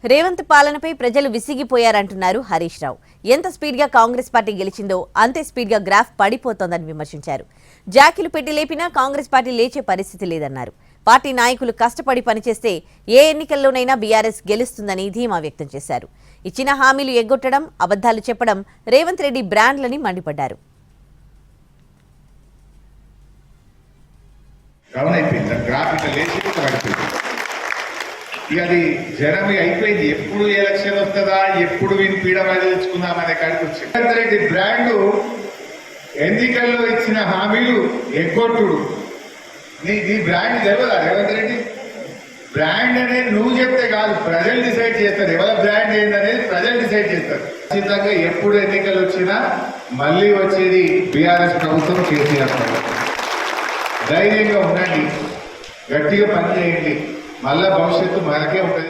రేవంత్ పాలనపై ప్రజలు విసిగిపోయారంటున్నారు హరీష్ రావు. ఎంత స్పీడ్గా కాంగ్రెస్ పార్టీ గెలిచిందో అంతే స్పీడ్గా గ్రాఫ్ పడిపోతోందని విమర్శించారు. జాకీలు పెట్టి లేపినా కాంగ్రెస్ పార్టీ లేచే పరిస్థితి లేదన్నారు. పార్టీ నాయకులు కష్టపడి పనిచేస్తే ఏ ఎన్నికల్లోనైనా బీఆర్ఎస్ గెలుస్తుందని ధీమా వ్యక్తం చేశారు. ఇచ్చిన హామీలు ఎగ్గొట్టడం, అబద్ధాలు చెప్పడం రేవంత్ రెడ్డి బ్రాండ్లని మండిపడ్డారు. ఇక అది జనం అయిపోయింది. ఎప్పుడు ఎలక్షన్ వస్తుందా, ఎప్పుడు వీని పీడ మీద తెచ్చుకుందామనే కాడికి వచ్చింది. రేవంత్ రెడ్డి బ్రాండ్ ఎన్నికల్లో ఇచ్చిన హామీలు ఎగ్గొట్టుడు. నీ బ్రాండ్ తెలియదా రేవంత్ రెడ్డి? బ్రాండ్ అనేది నువ్వు చెప్తే కాదు, ప్రజలు డిసైడ్ చేస్తారు. ఎవరి బ్రాండ్ ఏందనేది ప్రజలు డిసైడ్ చేస్తారు. ఖచ్చితంగా ఎప్పుడు ఎన్నికలు వచ్చినా మళ్ళీ వచ్చేది బీఆర్ఎస్ ప్రభుత్వం, కేసీఆర్ ప్రభుత్వం. ధైర్యంగా ఉండండి, గట్టిగా పని చేయండి, మళ్ళా భవిష్యత్తు మనకే ఉంటుంది.